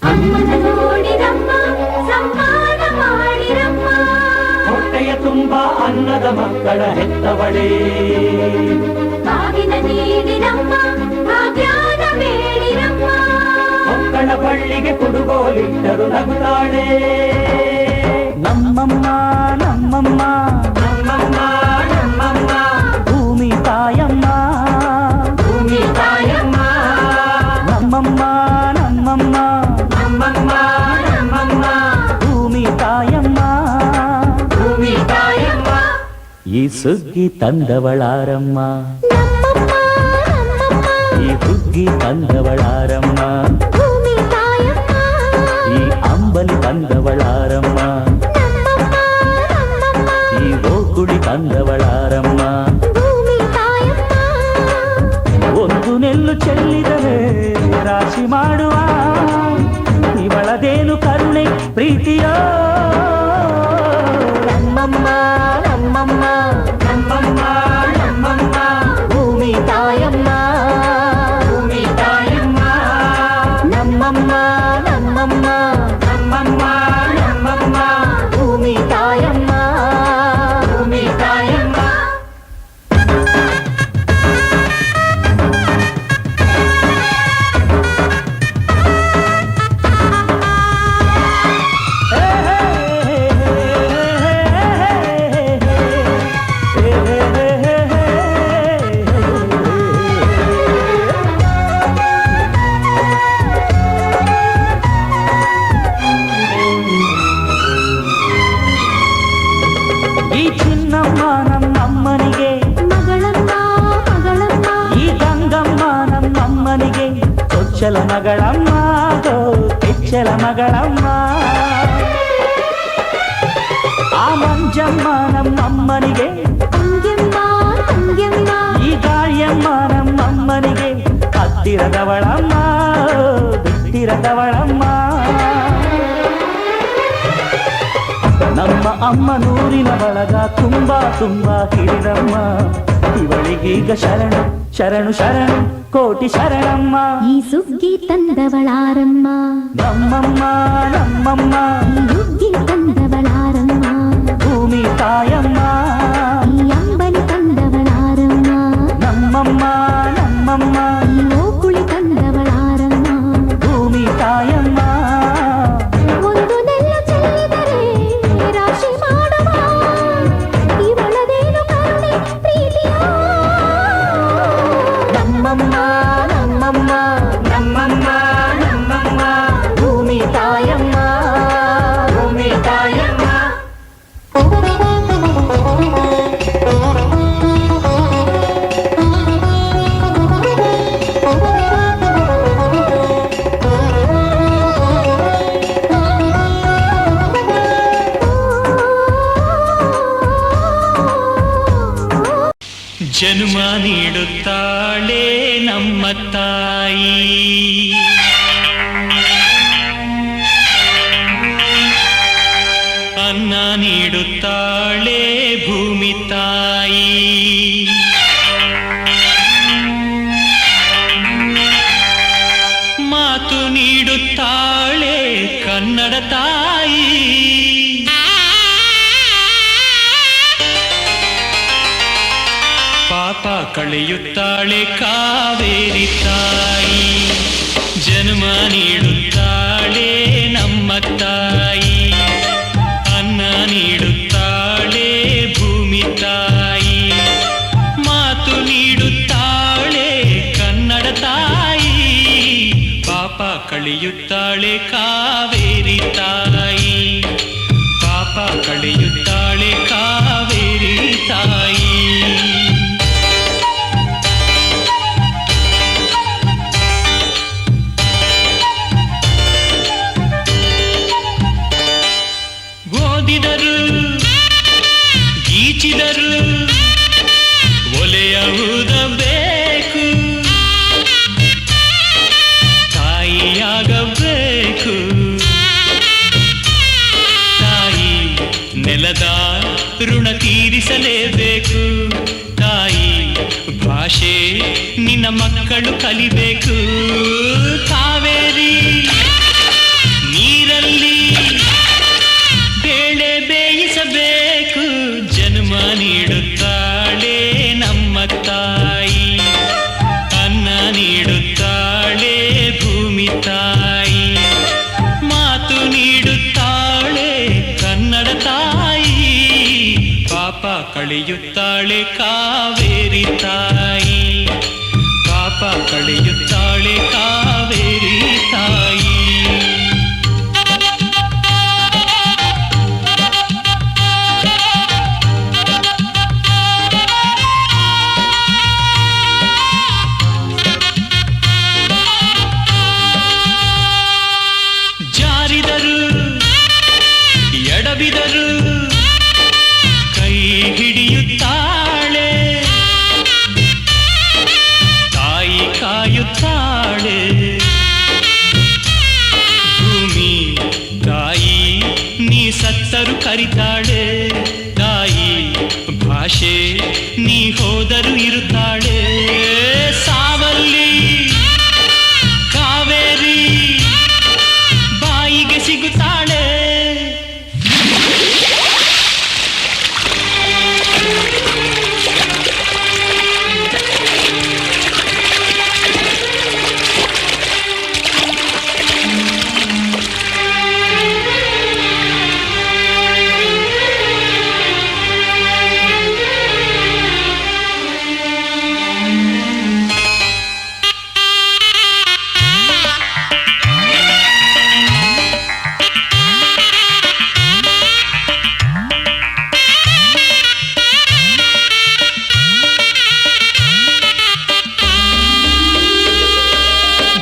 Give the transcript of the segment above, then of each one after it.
ಅಮ್ಮನ ನೋಡಿರಮ್ಮ ಸಮ್ಮಾನ ಮಾಡಿರಮ್ಮ ಹೊಟ್ಟೆಯ ತುಂಬ ಅನ್ನದ ಮಕ್ಕಳ ಹೆತ್ತವಳೇ ಬಾಗಿನ ನೀಡಿರಮ್ಮ ಭಾಗ್ಯಾನ ಬೇಡಿರಮ್ಮ ಮಕ್ಕಳ ಬಳ್ಳಿಗೆ ಕುಡುಗೋಲಿಟ್ಟರು ನಗುತ್ತಾಳೆ ನಮ್ಮಮ್ಮ ನಮ್ಮಮ್ಮ ನಮ್ಮಮ್ಮ ನಮ್ಮಮ್ಮ ಭೂಮಿ ತಾಯಮ್ಮ ಭೂಮಿ ತಾಯಮ್ಮ ನಮ್ಮಮ್ಮ ನಮ್ಮಮ್ಮ ನಮ್ಮಮ್ಮ ನಮ್ಮಮ್ಮ ಭೂಮಿ ತಾಯಮ್ಮ ಭೂಮಿ ತಾಯಮ್ಮ ಈ ಸುಗ್ಗಿ ತಂದವಳಾರಮ್ಮ ಈ ಹುಗ್ಗಿ ತಂದವಳಾರಮ್ಮ ಭೂಮಿ ತಾಯಮ್ಮ ಈ ಅಂಬಲಿ ತಂದವಳಾರಮ್ಮ ಈ ಓಕುಳಿ ತಂದವಳಾರಮ್ಮ ಭೂಮಿ ತಾಯಮ್ಮ ಒಂದು ನೆಲ್ಲು ಚೆಲ್ಲಿದರೆ ರಾಶಿ ಮಾಡುವ ಇವಳದೇನು ಕರುಣೆ ಪ್ರೀತಿಯೋ ನಮ್ಮಮ್ಮ ನಮ್ಮಮ್ಮ ನಮ್ಮಮ್ಮ ನಮ್ಮಮ್ಮ ಭೂಮಿ ತಾಯಮ್ಮ ಭೂಮಿ ತಾಯಮ್ಮ ನಮ್ಮಮ್ಮ ನಮ್ಮಮ್ಮ ನಮ್ಮಮ್ಮ ನಮ್ಮಮ್ಮ ಭೂಮಿ ತಾಯಮ್ಮ ಭೂಮಿ ತಾಯಮ್ಮ ಈ ಚಿನ್ನಮ್ಮ ನಮ್ಮಮ್ಮನಿಗೆ ಮಗಳಮ್ಮ ಮಗಳಮ್ಮ ಈ ಗಂಗಮ್ಮ ನಮ್ಮಮ್ಮನಿಗೆ ಚೊಚ್ಚಲ ಮಗಳಮ್ಮ ಕೆಚ್ಚಲ ಮಗಳಮ್ಮ ಆ ಮಂಜಮ್ಮ ನಮ್ಮಮ್ಮನಿಗೆ ತಂಗ್ಯಮ್ಮ ತಂಗ್ಯಮ್ಮ ಈ ಗಾಳಿಯಮ್ಮ ನಮ್ಮಮ್ಮನಿಗೆ ಹತ್ತಿರದವಳಮ್ಮ ಬಿಟ್ಟಿರದವಳಮ್ಮ ನಮ್ಮ ಅಮ್ಮ ನೂರಿನ ಬಳಗ ತುಂಬಾ ತುಂಬಾ ಕಿರಿದಮ್ಮ ಇವಳಿಗೀಗ ಶರಣು ಶರಣು ಶರಣು ಕೋಟಿ ಶರಣಮ್ಮ ಈ ಸುಗ್ಗಿ ತಂದವಳಾರಮ್ಮ ನಮ್ಮಮ್ಮ ನಮ್ಮಮ್ಮ ಈ ಹುಗ್ಗಿ ತಂದವಳಾರಮ್ಮ ಭೂಮಿ ತಾಯಮ್ಮ ಈ ಅಂಬಲಿ ತಂದವಳಾರಮ್ಮ ನಮ್ಮಮ್ಮ ನಮ್ಮಮ್ಮ ಈ ಓಕುಳಿ ತಂದವಳಾರಮ್ಮ ಭೂಮಿ ತಾಯಮ್ಮ ಒಂದು ನೆಲ್ಲ ಚೆಲ್ಲಿದರೆ ರಾಶಿ ಮಾಡುವ ಇವಳದೇನು ಕರುಣೆ ಪ್ರೀತಿಯೋ ನಮ್ಮಮ್ಮ ನಮ್ಮಮ್ಮ ನಮ್ಮಮ್ಮ ನಮ್ಮಮ್ಮ ಭೂಮಿ ತಾಯಮ್ಮ ಭೂಮಿ ತಾಯಮ್ಮ ಜನ್ಮ ನೀಡುತ್ತಾಳೆ ನಮ್ಮ ತಾಯಿ ಅನ್ನ ನೀಡುತ್ತಾಳೆ ಭೂಮಿ ತಾಯಿ ಮಾತು ನೀಡುತ್ತಾಳೆ ಕನ್ನಡ ತಾಯಿ ಪಾಪ ಕಳೆಯುತ್ತಾಳೆ ಕಾವೇರಿ ತಾಯಿ ಜನ್ಮ ನೀಡುತ್ತಾಳೆ ನಮ್ಮ ತಾಯಿ ಅನ್ನ ನೀಡುತ್ತಾಳೆ ಭೂಮಿ ತಾಯಿ ಮಾತು ನೀಡುತ್ತಾಳೆ ಕನ್ನಡ ತಾಯಿ ಪಾಪ ಕಳೆಯುತ್ತಾಳೆ ಕಾವೇರಿ ತಾಯಿ ಪಾಪ ಕಳೆಯುತ್ತಾಳೆ ಕಾವೇರಿ ತಾಯಿ ಓದಿದರು ಗೀಚಿದರು ಒಲೆಯ ಊದಬೇಕು ತಾಯಿಯಾಗಬೇಕು ತಾಯಿ ನೆಲದ ಋಣ ತೀರಿಸಲೇಬೇಕು ತಾಯಿ ಭಾಷೆ ನಿನ್ನ ಮಕ್ಕಳು ಕಲಿಬೇಕು ಕಾವೇರಿ ಕಳೆಯುತ್ತಾಳೆ ಕಾವೇರಿ ತಾಯಿ, ಪಾಪ ಕಳೆಯುತ್ತಾಳೆ ಕಾವೇರಿ ತಾಯಿ. ಜಾರಿದರು ಎಡಬಿದರು ಕೈ ಹಿಡಿಯುತ್ತಾಳೆ, ತಾಯಿ ಕಾಯುತ್ತಾಳೆ. ಭೂಮಿ ತಾಯಿ ನೀ ಸತ್ತರು ಕರಿತಾಳೆ, ತಾಯಿ ಭಾಷೆ ನೀ ಹೋದರು ಇರುತ್ತಾಳೆ. ಸಾವಲ್ಲಿ ಕಾವೇರಿ ಬಾಯಿಗೆ ಸಿಗುತ್ತಾಳೆ.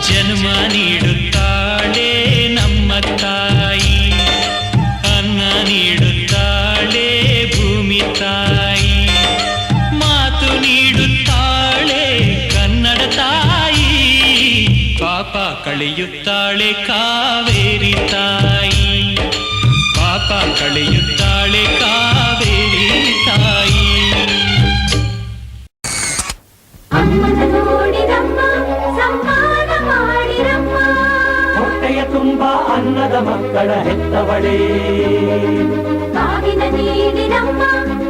ಜನ್ಮ ನೀಡುತ್ತಾಳೆ ನಮ್ಮ ತಾಯಿ, ಅನ್ನ ನೀಡುತ್ತಾಳೆ ಭೂಮಿ ತಾಯಿ, ಮಾತು ನೀಡುತ್ತಾಳೆ ಕನ್ನಡ ತಾಯಿ, ಪಾಪ ಕಳೆಯುತ್ತಾಳೆ ಕಾವೇರಿ ತಾಯಿ, ಪಾಪ ಕಳೆಯುತ್ತಾಳೆ ಕಾವೇರಿ ತಾಯಿ. ಅಮ್ಮನ ನೋಡಿರಮ್ಮ ಸಮ್ಮಾನ ಮಾಡಿರಮ್ಮ, ಹೊಟ್ಟೆಯ ತುಂಬ ಅನ್ನದ ಮಕ್ಕಳ ಹೆತ್ತವಳೇ, ಕಾವಿನ ನೀಡಿರಮ್ಮ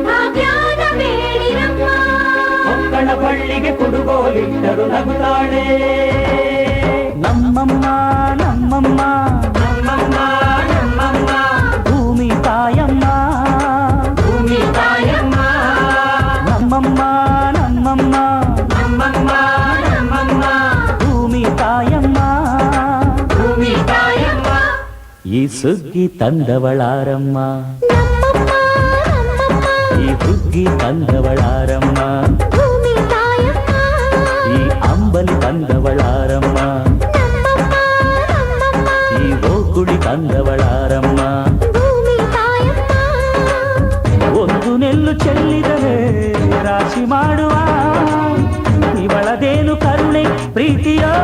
ಭಾಗ್ಯದ ಬೇಡಿರಮ್ಮ, ಮಕ್ಕಳ ಬಳ್ಳಿಗೆ ಕುಡುಗೋಲಿಟ್ಟರು ನಗುತ್ತಾಳೆ. ನಮ್ಮಮ್ಮ ನಮ್ಮಮ್ಮ ನಮ್ಮಮ್ಮ ನಮ್ಮಮ್ಮ ಭೂಮಿ ತಾಯಮ್ಮ, ಭೂಮಿ ತಾಯಮ್ಮ ನಮ್ಮಮ್ಮ ನಮ್ಮಮ್ಮ ನಮ್ಮಮ್ಮ ನಮ್ಮಮ್ಮ ಭೂಮಿ ತಾಯಮ್ಮ, ಭೂಮಿ ತಾಯಮ್ಮ. ಈ ಸುಗ್ಗಿ ತಂದವಳಾರಮ್ಮ, ನಮ್ಮಮ್ಮ ನಮ್ಮಮ್ಮ ಈ ಹುಗ್ಗಿ ತಂದವಳಾರಮ್ಮ, ಭೂಮಿ ತಾಯಮ್ಮ, ಈ ಅಂಬಲಿ ತಂದವಳಾರಮ್ಮ, ನಮ್ಮಮ್ಮ ನಮ್ಮಮ್ಮ ಈ ಓಕುಳಿ ತಂದವಳಾರಮ್ಮ. ಭೂಮಿ ತಾಯಮ್ಮ, ಒಂದು ನೆಲ್ಲು ಚೆಲ್ಲಿದರೆ ರಾಶಿ ಮಾಡುವ ಇವಳದೇನು ಕರುಣೆ ಪ್ರೀತಿಯೋ.